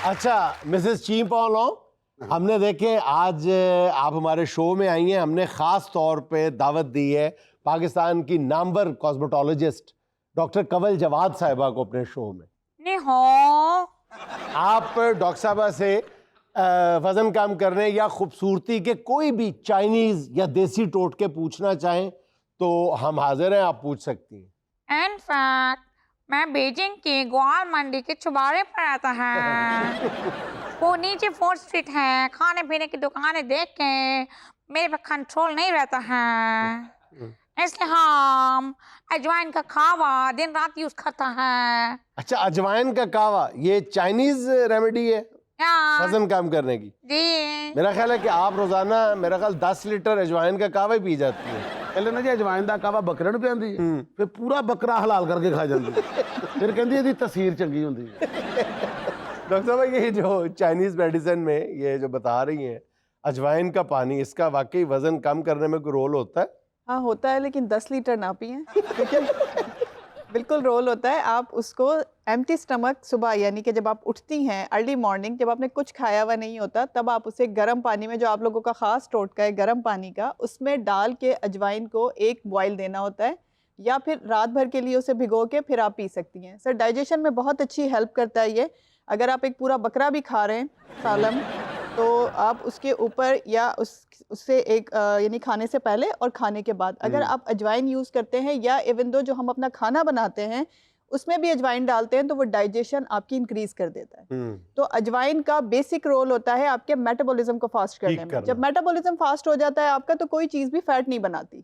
अच्छा मिसेस ची पॉलों, हमने देखे आज आप हमारे शो में आई हैं, हमने ख़ास तौर पे दावत दी है पाकिस्तान की नामवर कॉस्मेटोलॉजिस्ट डॉक्टर कंवल जवाद साहिबा को अपने शो में। नहीं हो आप डॉक्टर साहबा से वजन कम करने या खूबसूरती के कोई भी चाइनीज या देसी टोटके पूछना चाहें तो हम हाजिर हैं, आप पूछ सकती हैं। इनफैक्ट मैं बीजिंग की ग्वाल मंडी के चुबारे पर आता है। वो नीचे 4th स्ट्रीट है, खाने पीने की दुकानें देख के मेरे पे कंट्रोल नहीं रहता है, इसलिए हम अजवाइन का खावा दिन रात यूज करता है। अच्छा, अजवाइन का कावा ये चाइनीज रेमेडी है या वजन कम करने की? जी मेरा ख्याल है कि आप रोजाना मेरा ख्याल 10 लीटर अजवाइन का कावा ही पी जाती है। पहले ना जी अजवाइन का कावा बकरे ਨੂੰ ਪਿਆਂਦੀ ਫਿਰ पूरा बकरा हलाल करके खा ਜਾਂਦੀ ਫਿਰ ਕਹਿੰਦੀ ਇਹਦੀ ਤਸੀਰ ਚੰਗੀ ਹੁੰਦੀ ਹੈ। डॉक्टर साहब ये जो चाइनीज मेडिसिन में ये जो बता रही हैं अजवाइन का पानी, इसका वाकई वजन कम करने में कोई रोल होता है? हाँ होता है, लेकिन 10 लीटर ना पिएं। बिल्कुल रोल होता है। आप उसको एम्प्टी स्टमक सुबह यानी कि जब आप उठती हैं अर्ली मॉर्निंग, जब आपने कुछ खाया हुआ नहीं होता, तब आप उसे गर्म पानी में, जो आप लोगों का ख़ास टोटका है गर्म पानी का, उसमें डाल के अजवाइन को एक बॉयल देना होता है, या फिर रात भर के लिए उसे भिगो के फिर आप पी सकती हैं। सर डाइजेशन में बहुत अच्छी हेल्प करता है ये। अगर आप एक पूरा बकरा भी खा रहे हैं सालम, तो आप उसके ऊपर या उससे एक यानी खाने से पहले और खाने के बाद अगर आप अजवाइन यूज़ करते हैं, या इवन दो जो हम अपना खाना बनाते हैं उसमें भी अजवाइन डालते हैं, तो वो डाइजेशन आपकी इंक्रीज कर देता है। तो अजवाइन का बेसिक रोल होता है आपके मेटाबॉलिज्म को फास्ट करने में। जब मेटाबॉलिज्म फास्ट हो जाता है आपका, तो कोई चीज़ भी फैट नहीं बनाती।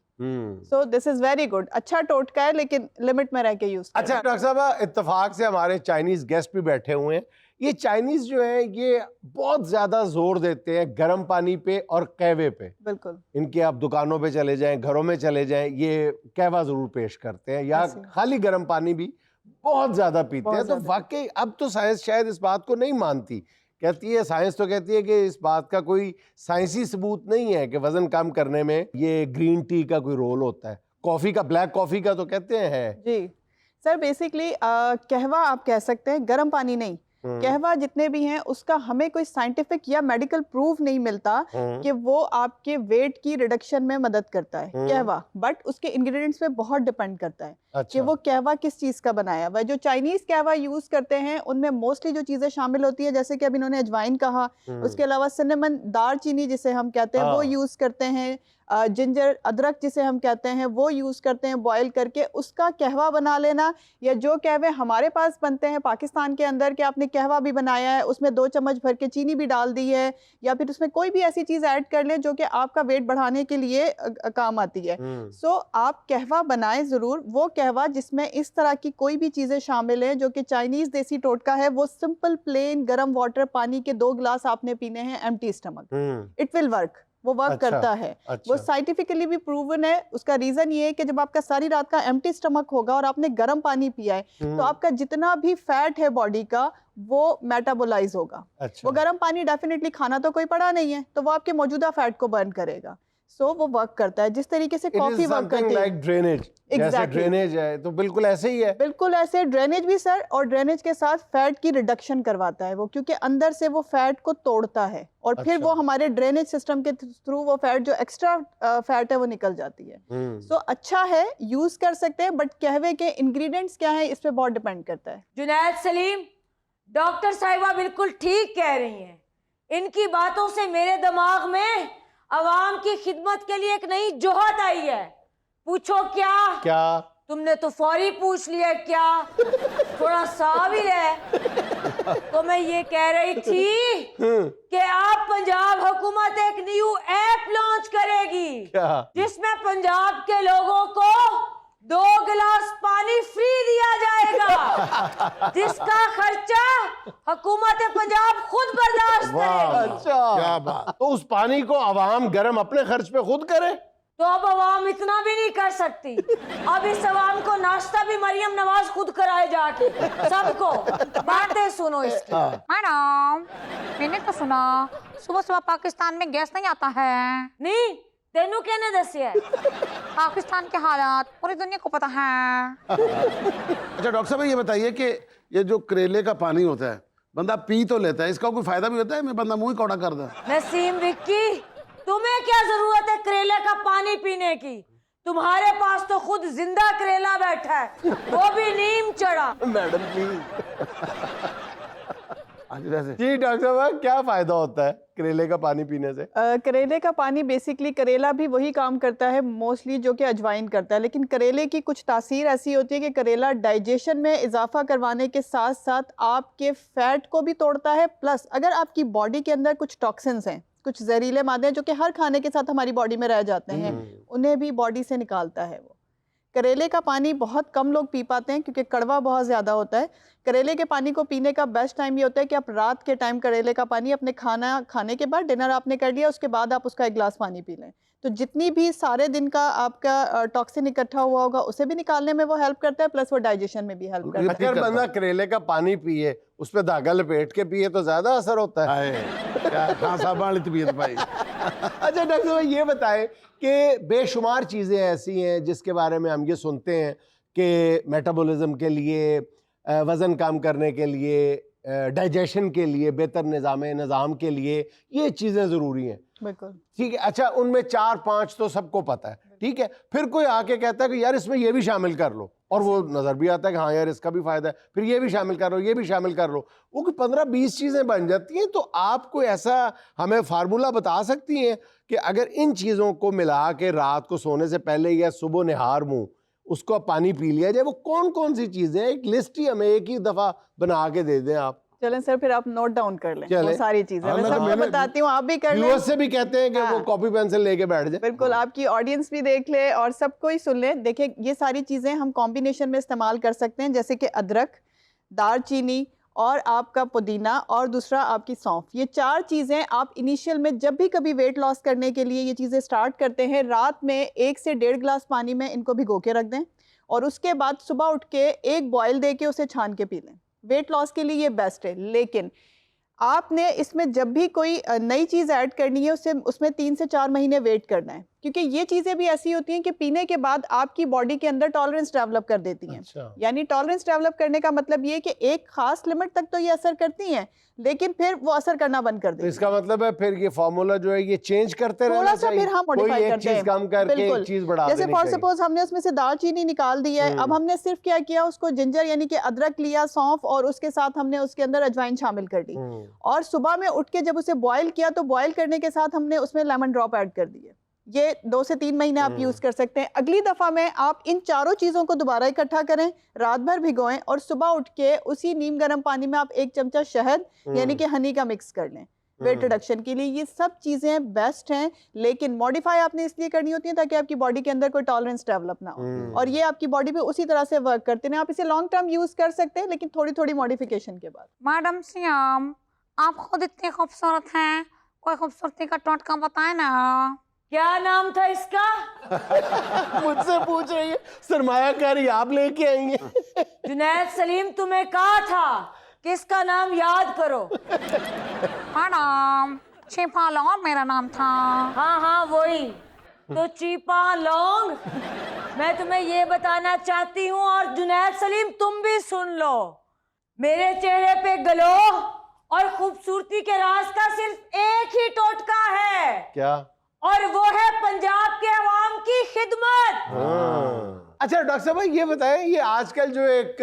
So this is very good. अच्छा टोटका है, लेकिन लिमिट में रह के यूज। अच्छा डॉक्टर साहब, इत्तेफाक से हमारे चाइनीज गेस्ट भी बैठे हुए हैं। ये चाइनीज जो है ये बहुत ज्यादा जोर देते हैं गर्म पानी पे और कहवे पे। बिल्कुल, इनके आप दुकानों पे चले जाएं, घरों में चले जाएं, ये कहवा जरूर पेश करते हैं, या खाली गर्म पानी भी बहुत ज्यादा पीते हैं। तो वाकई अब तो साइंस शायद इस बात को नहीं मानती, कहती है साइंस तो कहती है कि इस बात का कोई साइंसी सबूत नहीं है कि वजन कम करने में ये ग्रीन टी का कोई रोल होता है। कॉफी का, ब्लैक कॉफी का तो कहते हैं है। जी सर, बेसिकली कहवा आप कह सकते हैं, गर्म पानी नहीं। कहवा जितने भी हैं उसका हमें कोई साइंटिफिक या मेडिकल प्रूफ नहीं मिलता कि वो आपके वेट की रिडक्शन में मदद करता है कहवा, बट उसके इंग्रेडिएंट्स पे बहुत डिपेंड करता है। अच्छा। कि वो कहवा किस चीज का बनाया हुआ है। जो चाइनीज कहवा यूज करते हैं उनमें मोस्टली जो चीजें शामिल होती है, जैसे कि अब इन्होंने अजवाइन कहा, उसके अलावा सिनेमन, दालचीनी जिसे हम कहते हैं वो यूज करते हैं, जिंजर, अदरक जिसे हम कहते हैं वो यूज करते हैं बॉयल करके उसका कहवा बना लेना। या जो कहवे हमारे पास बनते हैं पाकिस्तान के अंदर कि आपने कहवा भी बनाया है, उसमें 2 चम्मच भर के चीनी भी डाल दी है, या फिर उसमें कोई भी ऐसी चीज ऐड कर लें जो कि आपका वेट बढ़ाने के लिए काम आती है। सो आप कहवा बनाएं जरूर, वो कहवा जिसमें इस तरह की कोई भी चीजें शामिल हैं, जो कि चाइनीज देसी टोटका है। वो सिंपल प्लेन गर्म वाटर, पानी के 2 गिलास आपने पीने हैं empty stomach. It will work, वो वर्क करता है। वो साइंटिफिकली भी प्रूवन है। उसका रीजन ये है कि जब आपका सारी रात का एम्प्टी स्टमक होगा और आपने गर्म पानी पिया है, तो आपका जितना भी फैट है बॉडी का वो मेटाबोलाइज होगा। वो गर्म पानी डेफिनेटली, खाना तो कोई पड़ा नहीं है, तो वो आपके मौजूदा फैट को बर्न करेगा। सो वो वर्क करता है जिस तरीके से कॉफी वर्क करती है। ड्रेनेज, जैसे ड्रेनेज है तो बिल्कुल ऐसे ही है। बिल्कुल ऐसे ड्रेनेज भी सर, और ड्रेनेज के साथ फैट की रिडक्शन करवाता है वो, क्योंकि अंदर से वो फैट को तोड़ता है और फिर वो हमारे ड्रेनेज सिस्टम के थ्रू वो फैट, जो एक्स्ट्रा फैट है, वो निकल जाती है। सो अच्छा है, यूज कर सकते हैं, बट कहवे के इंग्रेडिएंट्स क्या है इस पे बहुत डिपेंड करता है। जुनैद सलीम, डॉक्टर साहिबा बिल्कुल ठीक कह रही हैं। इनकी बातों से मेरे दिमाग में अवाम की खिदमत के लिए एक नई जोहत आई है। पूछो क्या? क्या? तुमने तो फौरी पूछ लिया, क्या थोड़ा सा भी है। तो मैं ये कह रही थी कि आप पंजाब हुकूमत एक न्यू ऐप लॉन्च करेगी जिसमें पंजाब के लोगों को 2 गिलास पानी फ्री दिया जाएगा, जिसका खर्चा हुकूमत पंजाब खुद बर्दाश्त करेगी। अच्छा, क्या बात। तो उस पानी को आवाम गरम अपने खर्च पे खुद करे? तो अब आवाम इतना भी नहीं कर सकती। अब इस आवाम को नाश्ता भी मरियम नवाज खुद कराए जाके सबको। बातें सुनो इसकी। मैडम, मैंने तो सुना सुबह सुबह पाकिस्तान में गैस नहीं आता है। नहीं, तेनू कहने दसिया है? पाकिस्तान के हालात पूरी दुनिया को पता है। अच्छा डॉक्टर साहब, ये बताइए कि ये जो करेले का पानी होता है बंदा पी तो लेता है, इसका कोई फायदा भी होता है? मैं बंदा मुंह ही कौड़ा कर दे। नसीम विक्की, तुम्हें क्या जरूरत है करेले का पानी पीने की? तुम्हारे पास तो खुद जिंदा करेला बैठा है, वो भी नीम चढ़ा। Madam please. आज वैसे जी डॉक्टर साहब, क्या फायदा होता है करेले का पानी पीने से? करेले का पानी बेसिकली, करेला भी वही काम करता है मोस्टली जो कि अजवाइन करता है, लेकिन करेले की कुछ तासीर ऐसी होती है कि करेला डाइजेशन में इजाफा करवाने के साथ साथ आपके फैट को भी तोड़ता है, प्लस अगर आपकी बॉडी के अंदर कुछ टॉक्सिन्स हैं, कुछ जहरीले मादे हैं जो कि हर खाने के साथ हमारी बॉडी में रह जाते हैं, उन्हें भी बॉडी से निकालता है वो। करेले का पानी बहुत कम लोग पी पाते हैं क्योंकि कड़वा बहुत ज़्यादा होता है। करेले के पानी को पीने का बेस्ट टाइम ये होता है कि आप रात के टाइम करेले का पानी अपने खाना खाने के बाद, डिनर आपने कर लिया, उसके बाद आप उसका एक गिलास पानी पी लें, तो जितनी भी सारे दिन का आपका टॉक्सिन इकट्ठा हुआ होगा उसे भी निकालने में वो हेल्प करता है, प्लस वो डाइजेशन में भी हेल्प करता है। अगर बंदा करेले का पानी पिए, उस पर धागा लपेट के पिए तो ज्यादा असर होता है। हाय क्या खासा वाली तबीयत भाई। अच्छा डॉक्टर साहब, ये बताएं कि बेशुमार चीज़ें ऐसी हैं जिसके बारे में हम ये सुनते हैं कि मेटाबॉलिज्म के लिए, वज़न कम करने के लिए, डाइजेशन के लिए, बेहतर निज़ाम के लिए ये चीज़ें ज़रूरी हैं। बिल्कुल ठीक है। अच्छा, उनमें 4-5 तो सबको पता है, ठीक है। फिर कोई आके कहता है कि यार इसमें ये भी शामिल कर लो, और वो नज़र भी आता है कि हाँ यार इसका भी फ़ायदा है, फिर ये भी शामिल कर लो, ये भी शामिल कर लो, वो 15-20 चीज़ें बन जाती हैं। तो आप कोई ऐसा हमें फार्मूला बता सकती हैं कि अगर इन चीज़ों को मिला के रात को सोने से पहले या सुबह निहार मुँह उसको पानी पी लिया जाए, वो कौन कौन सी चीज़ें, एक लिस्ट ही हमें एक ही दफ़ा बना के दे दें आप। चलें सर, फिर आप नोट डाउन कर लें वो सारी चीजें। हाँ, मैं सबको बताती हूँ, आप भी कर लें। व्यूअर्स से भी कहते हैं कि वो कॉपी पेंसिल लेके बैठ जाए। बिल्कुल, आपकी ऑडियंस भी देख ले और सबको ही सुन ले। देखिए, ये सारी चीजें हम कॉम्बिनेशन में इस्तेमाल कर सकते हैं, जैसे कि अदरक, दालचीनी और आपका पुदीना और दूसरा आपकी सौंफ। ये 4 चीज़ें आप इनिशियल में जब भी कभी वेट लॉस करने के लिए ये चीज़ें स्टार्ट करते हैं, रात में 1 से 1.5 गिलास पानी में इनको भिगो के रख दें और उसके बाद सुबह उठ के एक बॉयल दे के उसे छान के पी लें। वेट लॉस के लिए ये बेस्ट है। लेकिन आपने इसमें जब भी कोई नई चीज़ ऐड करनी है उसमें 3 से 4 महीने वेट करना है, क्योंकि ये चीज़ें भी ऐसी होती हैं कि पीने के बाद आपकी बॉडी के अंदर टॉलरेंस डेवलप कर देती हैं। अच्छा। यानी टॉलरेंस डेवलप करने का मतलब ये कि एक खास लिमिट तक तो ये असर करती हैं, लेकिन फिर वो असर करना बंद कर तो देती हैं। इसका मतलब है फिर ये फार्मूला जो है ये चेंज करते रहना थोड़ा सा चाहिए। फिर हम कोई मॉडिफाई एक करते चीज हैं। कम करके बिल्कुल। एक चीज बढ़ा जैसे देनी फॉर चाहिए। सपोज हमने उसमें से दालचीनी निकाल दी है, अब हमने सिर्फ क्या किया, उसको जिंजर यानी कि अदरक लिया, सौंफ, और उसके साथ हमने उसके अंदर अजवाइन शामिल कर दी और सुबह में उठ के जब उसे बॉयल किया तो बॉयल करने के साथ हमने उसमें लेमन ड्रॉप ऐड कर दिए। ये 2 से 3 महीने आप यूज कर सकते हैं। अगली दफा में आप इन चारों चीजों को दोबारा इकट्ठा करें, रात भर भिगोएं और सुबह उठ के उसी नीम गर्म पानी में आप 1 चमचा शहद यानी कि हनी का मिक्स कर लें वेट रिडक्शन के लिए। ये सब चीजें बेस्ट हैं, लेकिन मॉडिफाई आपने इसलिए करनी होती है ताकि आपकी बॉडी के अंदर कोई टॉलरेंस डेवलप ना हो, और ये आपकी बॉडी पे उसी तरह से वर्क करते हैं। आप इसे लॉन्ग टर्म यूज कर सकते हैं, लेकिन थोड़ी थोड़ी मॉडिफिकेशन के बाद। मैडम सियाम, आप खुद इतनी खूबसूरत हैं, कोई खूबसूरती का टोटका बताए ना। क्या नाम था इसका? मुझसे पूछ रही है, सरमायाकारी आप लेके आई हैं। जुनैद सलीम, तुम्हें कहा था कि इसका नाम याद करो। मैडम, छिपा लॉन्ग मेरा नाम था। हाँ हाँ वही तो, चीपा लौंग। मैं तुम्हें ये बताना चाहती हूँ, और जुनैद सलीम तुम भी सुन लो, मेरे चेहरे पे ग्लो और खूबसूरती के राज का सिर्फ एक ही टोटका है। क्या? और वो है पंजाब के अवाम की खिदमत। अच्छा डॉक्टर साहब, ये बताएं, ये आजकल जो एक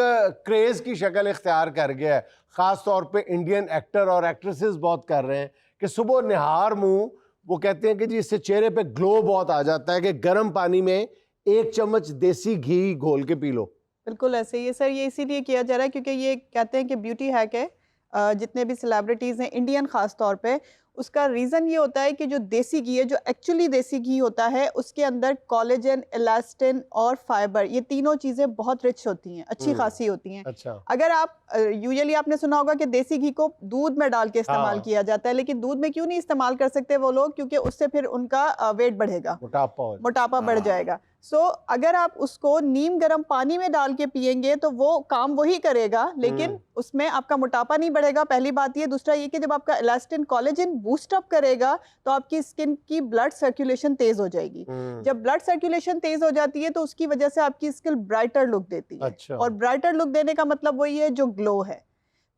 क्रेज की शक्ल इख्तियार कर गया है, खास तौर पे इंडियन एक्टर और एक्ट्रेसेस बहुत कर रहे हैं कि सुबह निहार मुंह, वो कहते हैं कि जी इससे चेहरे पे ग्लो बहुत आ जाता है, कि गर्म पानी में 1 चम्मच देसी घी घोल के पी लो। बिल्कुल ऐसे ही है सर, ये इसीलिए किया जा रहा है क्योंकि ये कहते हैं कि ब्यूटी हैक है। जितने भी सेलिब्रिटीज़ हैं इंडियन ख़ास तौर पे, उसका रीज़न ये होता है कि जो देसी घी है, जो एक्चुअली देसी घी होता है, उसके अंदर कोलेजन, इलास्टिन और फाइबर, ये तीनों चीज़ें बहुत रिच होती हैं, अच्छी खासी होती हैं। अच्छा। अगर आप यूजुअली आपने सुना होगा कि देसी घी को दूध में डाल के इस्तेमाल हाँ। किया जाता है, लेकिन दूध में क्यों नहीं इस्तेमाल कर सकते वो लोग? क्योंकि उससे फिर उनका वेट बढ़ेगा, मोटापा बढ़ जाएगा। सो अगर आप उसको नीम गर्म पानी में डाल के पिएंगे तो वो काम वही करेगा, लेकिन उसमें आपका मोटापा नहीं बढ़ेगा, पहली बात ये। दूसरा ये कि जब आपका इलास्टिन कोलेजन बूस्ट अप करेगा तो आपकी स्किन की ब्लड सर्कुलेशन तेज हो जाएगी। जब ब्लड सर्कुलेशन तेज हो जाती है तो उसकी वजह से आपकी स्किन ब्राइटर लुक देती है। अच्छा। और ब्राइटर लुक देने का मतलब वही है जो ग्लो है।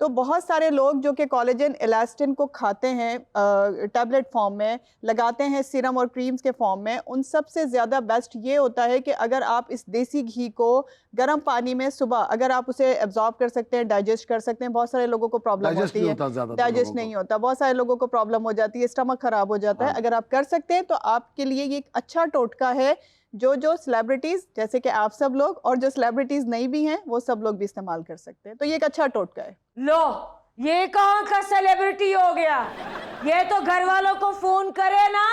तो बहुत सारे लोग जो कि कोलेजन इलास्टिन को खाते हैं टैबलेट फॉर्म में, लगाते हैं सीरम और क्रीम्स के फॉर्म में, उन सब से ज़्यादा बेस्ट ये होता है कि अगर आप इस देसी घी को गर्म पानी में सुबह अगर आप उसे एब्जॉर्ब कर सकते हैं, डाइजेस्ट कर सकते हैं। बहुत सारे लोगों को प्रॉब्लम डाइजेस्ट होती नहीं है, होता ज़्यादातर डाइजेस्ट लोगों को। नहीं होता, बहुत सारे लोगों को प्रॉब्लम हो जाती है, स्टमक खराब हो जाता है। अगर आप कर सकते हैं तो आपके लिए ये एक अच्छा टोटका है जो सेलिब्रिटीज़ जैसे कि आप सब लोग और जो सेलिब्रिटीज़ नहीं भी हैं वो सब लोग भी इस्तेमाल कर सकते हैं। तो ये एक अच्छा टोटका है। लो, ये कहाँ का सेलिब्रिटी हो गया? ये तो घर वालों को फोन करे ना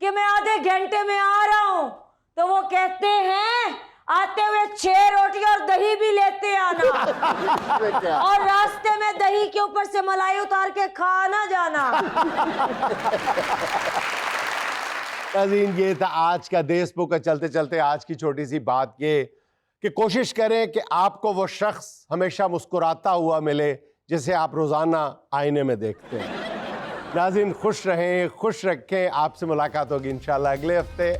कि मैं आधे घंटे में आ रहा हूँ, तो वो कहते हैं आते हुए 6 रोटी और दही भी लेते आना और रास्ते में दही के ऊपर से मलाई उतार के खा ना जाना। नाज़रीन, ये था आज का देश बुक का चलते चलते आज की छोटी सी बात, ये कि कोशिश करें कि आपको वो शख्स हमेशा मुस्कुराता हुआ मिले जिसे आप रोजाना आईने में देखते हैं। नाज़रीन, खुश रहें, खुश रखें। आपसे मुलाकात होगी इंशाल्लाह अगले हफ्ते।